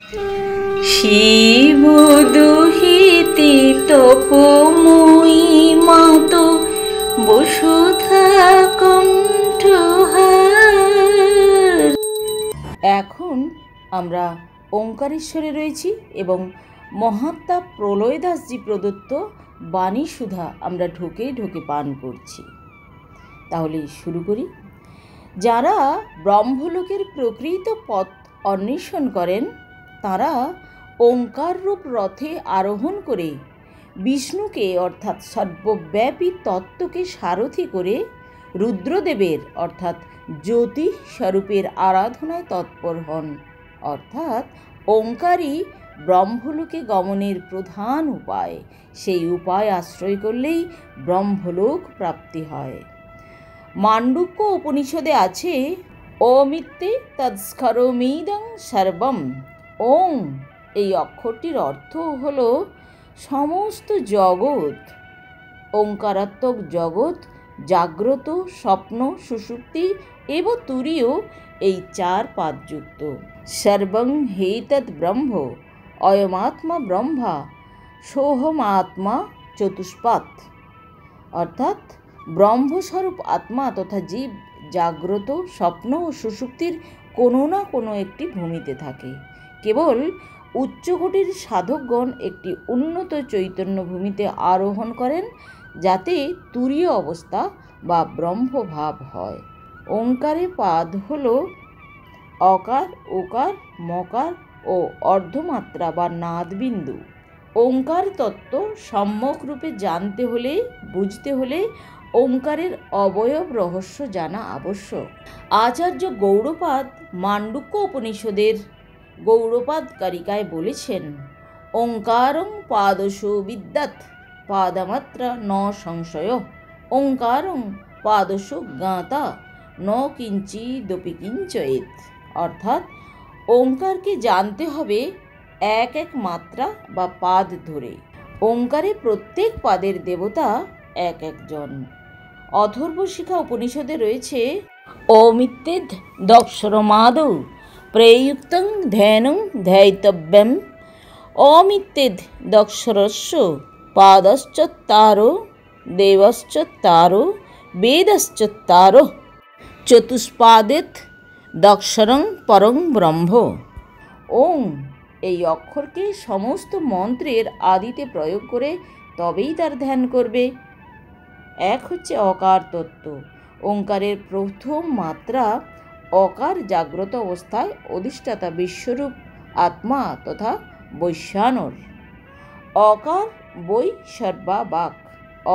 শিব দুহিতে তপময়ী মাতো বসুধা কণ্ঠহার। এখন আমরা ওঙ্কারেশ্বরে রয়েছি এবং মহাত্মা প্রলয়দাসজি প্রদত্ত বাণী সুধা আমরা ঢোকে ঢোকে পান করছি। তাহলে শুরু করি। যারা ব্রহ্মলোকের প্রকৃত পথ অন্বেষণ করেন তারা ওঙ্কার রূপ রথে আরোহণ করে বিষ্ণুকে অর্থাৎ সর্বব্যাপী তত্ত্বকে সারথি করে রুদ্রদেবের অর্থাৎ জ্যোতি স্বরূপের আরাধনায় তৎপর হন। অর্থাৎ ওঙ্কারই ব্রহ্মলোকে গমনের প্রধান উপায়। সেই উপায় আশ্রয় করলেই ব্রহ্মলোক প্রাপ্তি হয়। মাণ্ডুক্য উপনিষদে আছে ওমিত্যে তৎস্খরমিদং সর্বম। ওং এই অক্ষরটির অর্থ হল সমস্ত জগৎ। ওঙ্কারাত্মক জগৎ জাগ্রত, স্বপ্ন, সুষুপ্তি এবং তুরীয় এই চার পাদযুক্ত। সর্বং হেতৎ ব্রহ্ম অয়মাত্মা ব্রহ্মা সোহমাত্মা চতুষ্পাৎ। অর্থাৎ ব্রহ্মস্বরূপ আত্মা তথা জীব জাগ্রত, স্বপ্ন ও সুষুপ্তির কোনো না কোনো একটি ভূমিতে থাকে। কেবল উচ্চকোটির সাধকগণ একটি উন্নত চৈতন্য ভূমিতে আরোহণ করেন যাতে তুরীয় অবস্থা বা ব্রহ্মভাব হয়। ওঙ্কারে পাদ হল অকার, ওকার, মকার ও অর্ধমাত্রা বা নাদবিন্দু। ওঙ্কার তত্ত্ব সম্যক রূপে জানতে হলে, বুঝতে হলে ওঙ্কারের অবয়ব রহস্য জানা আবশ্যক। আচার্য গৌড়পাদ মাণ্ডুক্য উপনিষদের গৌড়পাদ কারিকায় বলেছেন, ওঙ্কারং পাদশো বিদ্যাৎ পাদমাত্রা ন সংশয়। ওঙ্কারং পাদশো জ্ঞাতা ন কিঞ্চিদপি কিঞ্চয়েৎ। অর্থাৎ ওঙ্কারকে জানতে হবে এক এক মাত্রা বা পাদ ধরে। ওঙ্কারে প্রত্যেক পাদের দেবতা এক একজন। অথর্বশিখা উপনিষদে রয়েছে ওমিত্যেদ দক্ষরমাদৌ প্রযুক্তং ধ্যানং ধ্যাতব্যম। ওমিত্যেদ দক্ষরস্য পাদশ্চত্বারো দেবশ্চত্বারো বেদশ্চত্বারো চতুষ্পাদেত দক্ষরং পরং ব্রহ্ম। ওং এই অক্ষরকে সমস্ত মন্ত্রের আদিতে প্রয়োগ করে তবেই তার ধ্যান করবে। এক হচ্ছে অকার তত্ত্ব। ওঙ্কারের প্রথম মাত্রা অকার জাগ্রত অবস্থায় অধিষ্ঠাতা বিশ্বরূপ আত্মা তথা বৈশ্বানর। অকার বৈ সর্বা বাক।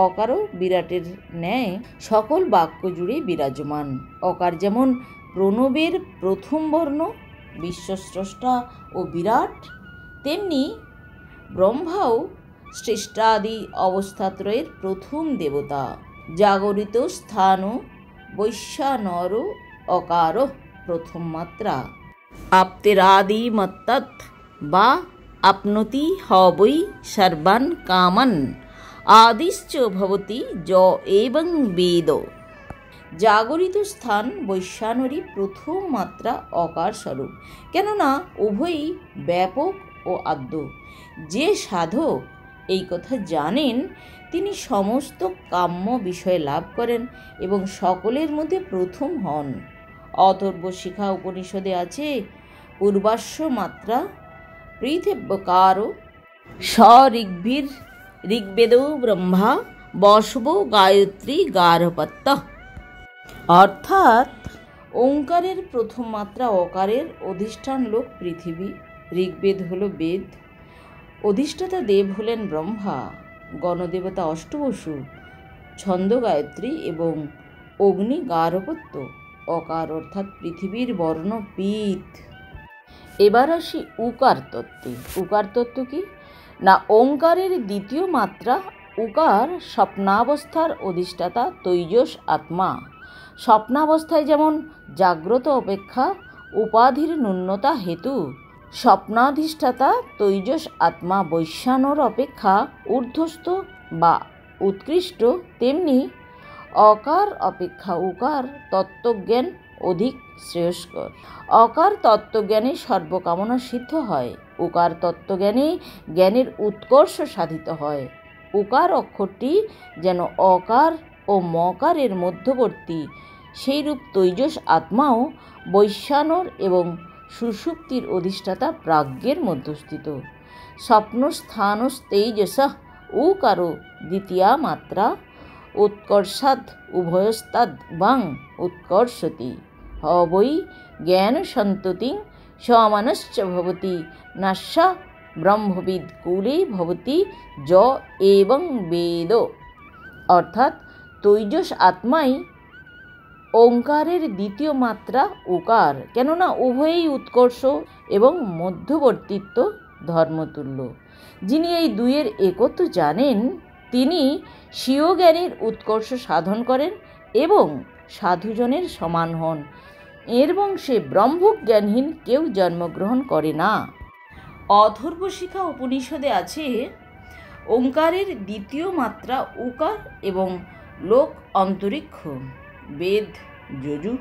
অকারও বিরাটের ন্যায় সকল বাক্য জুড়ে বিরাজমান। অকার যেমন প্রণবের প্রথম বর্ণ, বিশ্বস্রষ্টা ও বিরাট, তেমনি ব্রহ্মাও শ্রেষ্ঠাদি অবস্থাত্রয়ের প্রথম দেবতা। জাগরিত স্থান বৈশ্বানর অকার প্রথম মাত্রা। আপ্তেরাদিমত্তৎ বা আপনতি হবৈ সর্বান কামান আদিশ্চ ভবতি য এবং বেদ। জাগরিত স্থান বৈশ্বানরই প্রথম মাত্রা অকার স্বরূপ, কেননা উভয়ই ব্যাপক ও আদ্য। যে সাধক এই কথা জানেন তিনি সমস্ত কাম্য বিষয় লাভ করেন এবং সকলের মধ্যে প্রথম হন। অথর্বশিখা উপনিষদে আছে পূর্বাশ্ব মাত্রা পৃথিব্যকার ঋগ্ভীর ঋগ্বেদৌ ব্রহ্মা বসব গায়ত্রী গার্হপত্য। অর্থাৎ ওঙ্কারের প্রথম মাত্রা অকারের অধিষ্ঠান লোক পৃথিবী, ঋগ্বেদ হল বেদ, অধিষ্ঠাতা দেব হলেন ব্রহ্মা, গণদেবতা অষ্টবসু, ছন্দ গায়ত্রী এবং অগ্নি গার্হপত্য। অকার অর্থাৎ পৃথিবীর বর্ণ পিত। এবার আসি উকার তত্ত্বে। উকার তত্ত্ব কি না, ওঙ্কারের দ্বিতীয় মাত্রা উকার স্বপ্নাবস্থার অধিষ্ঠাতা তৈজস আত্মা। স্বপ্নাবস্থায় যেমন জাগ্রত অপেক্ষা উপাধির ন্যূনতা হেতু স্বপ্নাধিষ্ঠাতা তৈজস আত্মা বৈশ্বানর অপেক্ষা ঊর্ধ্বস্থ বা উৎকৃষ্ট, তেমনি অকার অপেক্ষা উকার তত্ত্বজ্ঞান ও অধিক শ্রেয়স্কর। অকার তত্ত্বজ্ঞানে সর্বকামনা সিদ্ধ হয়, উকার তত্ত্বজ্ঞানে জ্ঞানের উৎকর্ষ সাধিত হয়। উকার অক্ষরটি যেন অকার ও মকারের মধ্যবর্তী, সেইরূপ তৈজস আত্মাও বৈশ্বানর এবং সুষুপ্তির অধিষ্ঠাতা প্রাজ্ঞের মধ্যস্থিত। স্বপ্নস্থানস্তেজসঃ উকারো দ্বিতীয়া মাত্রা, উৎকর্ষাদ উভয়স্তাদ বাং উৎকর্ষতি। হ বৈ জ্ঞান সন্ততিং সমানশ্চ ভবতি, নাস্যা ব্রহ্মবিদ কুলে ভবতি য এবং বেদ। অর্থাৎ তৈজস আত্মাই ওঙ্কারের দ্বিতীয় মাত্রা উকার, কেননা উভয়েই উৎকর্ষ এবং মধ্যবর্তিত্ব ধর্মতুল্য। যিনি এই দুইয়ের একত্ব জানেন, তিনি স্বীয় জ্ঞানের উৎকর্ষ সাধন করেন এবং সাধুজনের সমান হন। এর বংশে ব্রহ্মজ্ঞানহীন কেউ জন্মগ্রহণ করে না। অথর্বশিখা উপনিষদে আছে, ওঙ্কারের দ্বিতীয় মাত্রা উকার এবং লোক অন্তরিক্ষ, বেদ যজু।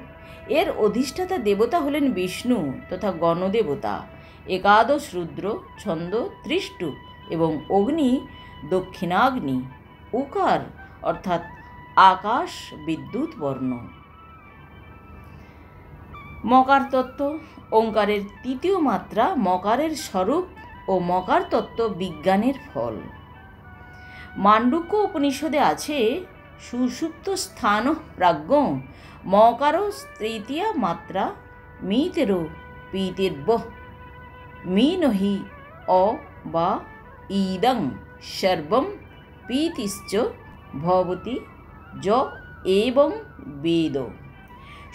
এর অধিষ্ঠাতা দেবতা হলেন বিষ্ণু তথা গণদেবতা, একাদশ রুদ্র, ছন্দ ত্রিষ্টুপ এবং অগ্নি দক্ষিণাগ্নি। উকার অর্থাৎ আকাশ বিদ্যুৎ বর্ণ। মকার তত্ত্ব ওঙ্কারের তৃতীয় মাত্রা, মকারের স্বরূপ ও মকার তত্ত্ব বিজ্ঞানের ফল। মান্ডুক্য উপনিষদে আছে, সুষুপ্ত স্থান প্রাজ্ঞ মকার তৃতীয়া মাত্রা, মিতেরো পিতের্ব মি নহি অ বা ইদং সর্বম পীতিশ্চ ভবতি য এবং বেদ।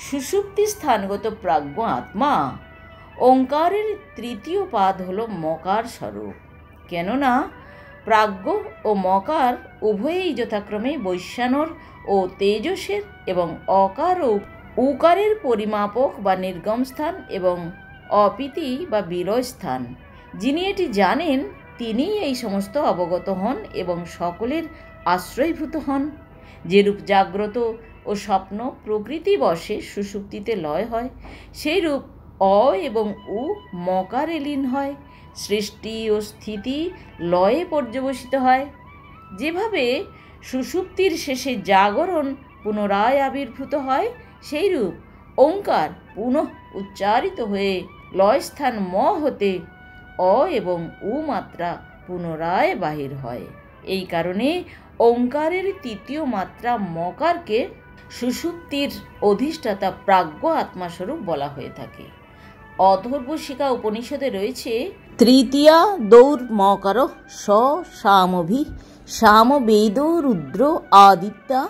সুষুপ্তি স্থানগত প্রাজ্ঞ আত্মা ওঙ্কারের তৃতীয় পাদ হল মকার স্বরূপ, কেননা প্রাজ্ঞ ও মকার উভয়েই যথাক্রমে বৈশ্বানর ও তেজসের এবং অকার ও উকারের পরিমাপক বা নির্গম স্থান এবং অপিতি বা বিলয় স্থান। যিনি এটি জানেন, তিনিই এই সমস্ত অবগত হন এবং সকলের আশ্রয়ভূত হন। যেরূপ জাগ্রত ও স্বপ্ন প্রকৃতি বশে সুষুপ্তিতে লয় হয়, সেইরূপ অ এবং উ মকারে লীন হয়, সৃষ্টি ও স্থিতি লয়ে পর্যবসিত হয়। যেভাবে সুষুপ্তির শেষে জাগরণ পুনরায় আবির্ভূত হয়, সেইরূপ ওঙ্কার পুনঃ উচ্চারিত হয়ে লয়স্থান ম হতে অ এবং উ মাত্রা পুনরায় বাহির হয়। এই কারণে ওঙ্কারের তৃতীয় মাত্রা মকারকে সুষুপ্তির অধিষ্ঠাতা প্রাজ্ঞ আত্মাস্বরূপ বলা হয়ে থাকে। অথর্বশিখা উপনিষদে রয়েছে, তৃতীয়া দৌর মকার স সামভি সামবেদ রুদ্র আদিত্যা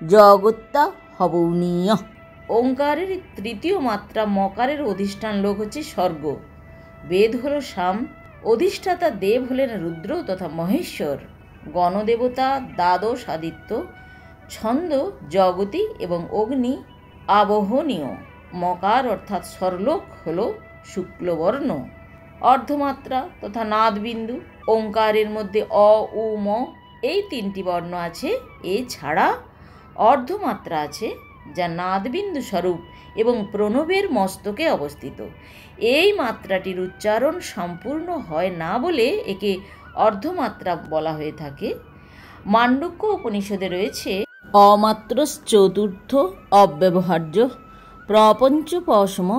জগত্তা হবনীয়। ওঙ্কারের তৃতীয় মাত্রা মকারের অধিষ্ঠান লোক হচ্ছে স্বর্গ, বেদ হল সাম, অধিষ্ঠাতা দেব হলেন রুদ্র তথা মহেশ্বর, গণদেবতা দ্বাদশ আদিত্য, ছন্দ জগতি এবং অগ্নি আবহনীয়। মকার অর্থাৎ স্বরলোক হল শুক্লবর্ণ। অর্ধমাত্রা তথা নাদবিন্দু, ওঙ্কারের মধ্যে অ উ ম এই তিনটি বর্ণ আছে। এছাড়া অর্ধমাত্রা আছে, যা নাদবিন্দু স্বরূপ এবং প্রণবের মস্তকে অবস্থিত। এই মাত্রাটির উচ্চারণ সম্পূর্ণ হয় না বলে একে অর্ধমাত্রা বলা হয়ে থাকে। মান্ডুক্য উপনিষদে রয়েছে, অমাত্রশ্চতুর্থ অব্যবহার্য প্রপঞ্চপশম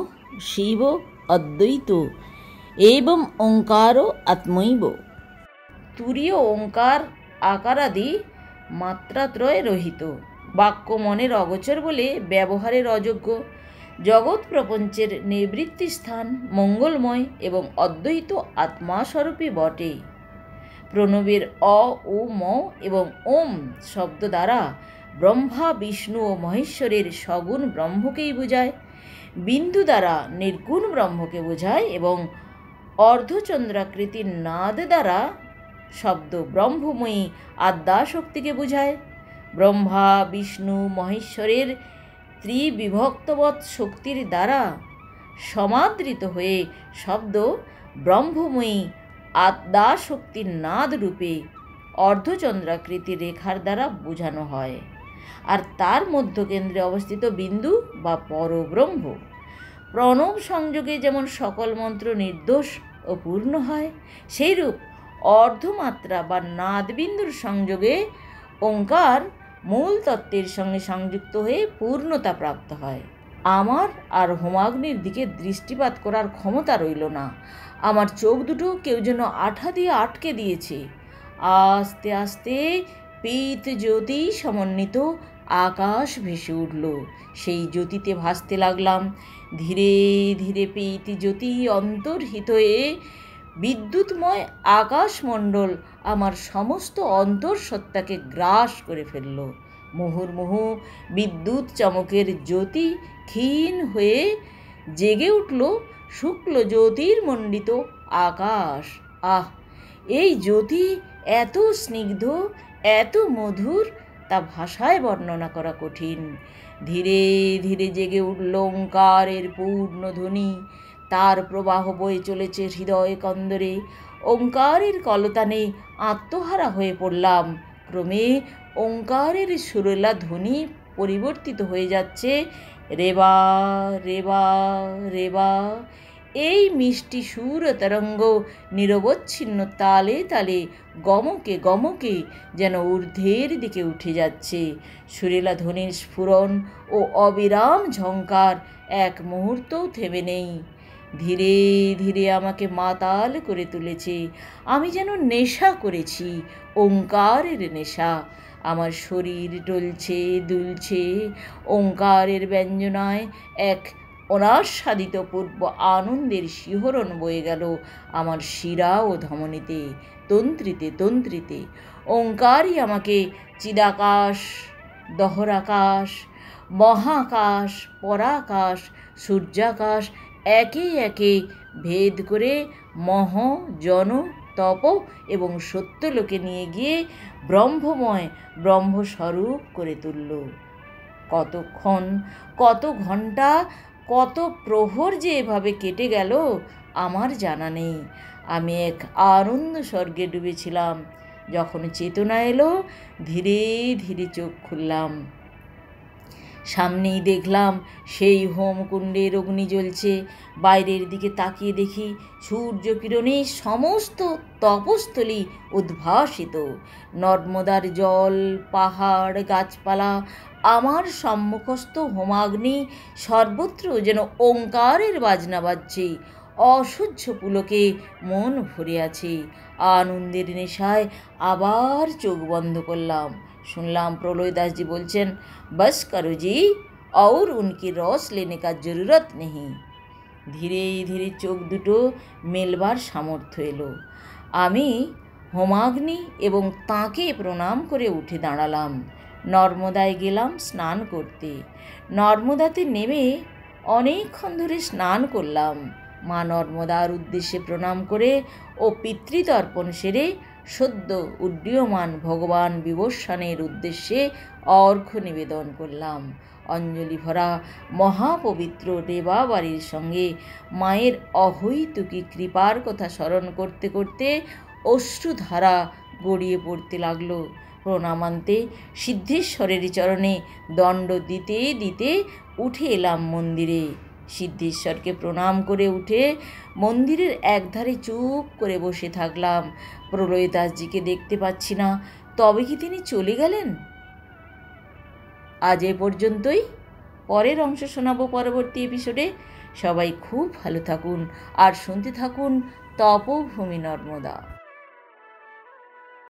শিব অদ্বৈত এবং ওঙ্কার আত্মৈব। তুরীয় ওঙ্কার আকারাদি মাত্রাত্রয়ে রহিত, বাক্য মনের অগোচর বলে ব্যবহারের অযোগ্য, জগৎ প্রপঞ্চের নিবৃত্তি স্থান, মঙ্গলময় এবং অদ্বৈত আত্মাস্বরূপী বটে। প্রণবের অ উ ম এবং ওম শব্দ দ্বারা ব্রহ্মা বিষ্ণু ও মহেশ্বরের সগুণ ব্রহ্মকেই বোঝায়, বিন্দু দ্বারা নির্গুণ ব্রহ্মকে বোঝায় এবং অর্ধচন্দ্রাকৃতির নাদ দ্বারা শব্দ ব্রহ্মময়ী আদ্যাশক্তিকে বোঝায়। ব্রহ্মা বিষ্ণু মহেশ্বরের ত্রিবিভক্তবৎ শক্তির দ্বারা সমাদৃত হয়ে শব্দ ব্রহ্মময়ী আদ্যাশক্তির নাদ রূপে অর্ধচন্দ্রাকৃতি রেখার দ্বারা বোঝানো হয়। আর তার মধ্যকেন্দ্রে অবস্থিত বিন্দু বা পরব্রহ্ম। প্রণব সংযোগে যেমন সকল মন্ত্র নির্দোষ ও পূর্ণ হয়, সেইরূপ অর্ধমাত্রা বা নাদবিন্দুর সংযোগে ওঙ্কার মূল তত্ত্বের সঙ্গে সংযুক্ত হয়ে পূর্ণতা প্রাপ্ত হয়। আমার আর হোমাগ্নির দিকে দৃষ্টিপাত করার ক্ষমতা রইল না। আমার চোখ দুটো কেউ যেন আঠা দিয়ে আটকে দিয়েছে। আস্তে আস্তে পীত জ্যোতি সমন্বিত আকাশ ভেসে উঠল। সেই জ্যোতিতে ভাসতে লাগলাম। ধীরে ধীরে পীত জ্যোতি অন্তর্হিত হয়ে বিদ্যুৎময় আকাশমণ্ডল আমার সমস্ত অন্তঃসত্ত্বাকে গ্রাস করে ফেলল। মুহুর্মুহু বিদ্যুৎ চমকের জ্যোতি ক্ষীণ হয়ে জেগে উঠল শুক্ল জ্যোতির্মণ্ডিত আকাশ। আহ, এই জ্যোতি এত স্নিগ্ধ, এত মধুর, তা ভাষায় বর্ণনা করা কঠিন। ধীরে ধীরে জেগে উঠল ওঙ্কারের পূর্ণ ধ্বনি। তার প্রবাহ বয়ে চলেছে হৃদয় কন্দরে। ওঙ্কারের কলতানে আত্মহারা হয়ে পড়লাম। ক্রমে ওঙ্কারের সুরেলা ধ্বনি পরিবর্তিত হয়ে যাচ্ছে রেবা রেবা রেবা। এই মিষ্টি সুর তরঙ্গ নিরবচ্ছিন্ন তালে তালে গমকে গমকে যেন ঊর্ধ্বের দিকে উঠে যাচ্ছে। সুরেলা ধ্বনির স্ফুরণ ও অবিরাম ঝঙ্কার এক মুহূর্তও থেমে নেই। ধীরে ধীরে আমাকে মাতাল করে তুলেছে। আমি যেন নেশা করেছি, ওঙ্কারের নেশা। আমার শরীর টলছে দুলছে। ওঙ্কারের ব্যঞ্জনায় এক অনাস্বাদিত পূর্ব আনন্দের শিহরণ বয়ে গেল আমার শিরা ও ধমনীতে, তন্ত্রিতে তন্ত্রিতে। ওঙ্কারই আমাকে চিদাকাশ, দহরাকাশ, মহাকাশ, পরাকাশ, সূর্যাকাশ একে একে ভেদ করে মহ, জন, তপ এবং সত্যলোকে নিয়ে গিয়ে ব্রহ্মময় ব্রহ্মস্বরূপ করে তুলল। কতক্ষণ, কত ঘণ্টা, কত প্রহর যে এভাবে কেটে গেল আমার জানা নেই। আমি এক আনন্দ স্বর্গে ডুবেছিলাম। যখন চেতনা এলো, ধীরে ধীরে চোখ খুললাম। সামনেই দেখলাম সেই হোমকুণ্ডের অগ্নি জ্বলছে। বাইরের দিকে তাকিয়ে দেখি সূর্যকিরণে সমস্ত তপস্থলী উদ্ভাসিত। নর্মদার জল, পাহাড়, গাছপালা, আমার সম্মুখস্থ হোমাগ্নি, সর্বত্র যেন ওঙ্কারের বাজনা বাজছে। অসহ্য পুলকে মন ভরে আছে। আনন্দের নেশায় আবার চোখ বন্ধ করলাম। শুনলাম প্রলয় দাসজি বলছেন, बस करो जी, और उनकी रस लेने का जरूरत नहीं। ধীরে ধীরে চোখ দুটো মেলবার সামর্থ্য এলো। আমি হোমাগ্নি এবং তাঁকে প্রণাম করে উঠে দাঁড়ালাম। নর্মদায় গেলাম স্নান করতে। নর্মদাতে নেমে অনেকক্ষণ ধরে স্নান করলাম। মা নর্মদার উদ্দেশ্যে প্রণাম করে ও পিতৃতর্পণ সেরে সদ্য উড্ডীয়মান ভগবান বিবস্বানের উদ্দেশ্যে অর্ঘ্য নিবেদন করলাম। অঞ্জলি ভরা মহাপবিত্র রেবা বাড়ির সঙ্গে মায়ের অহৈতুকী কৃপার কথা স্মরণ করতে করতে অশ্রুধারা গড়িয়ে পড়তে লাগলো। প্রণামান্তে সিদ্ধেশ্বরের চরণে দণ্ড দিতে দিতে উঠে এলাম মন্দিরে। সিদ্ধেশ্বরকে প্রণাম করে উঠে মন্দিরের একধারে চুপ করে বসে থাকলাম। প্রলয় দাসজিকে দেখতে পাচ্ছি না। তবে কি তিনি চলে গেলেন? আজ এ পর্যন্তই। পরের অংশ শোনাবো পরবর্তী এপিসোডে। সবাই খুব ভালো থাকুন আর শুনতে থাকুন তপভূমি নর্মদা।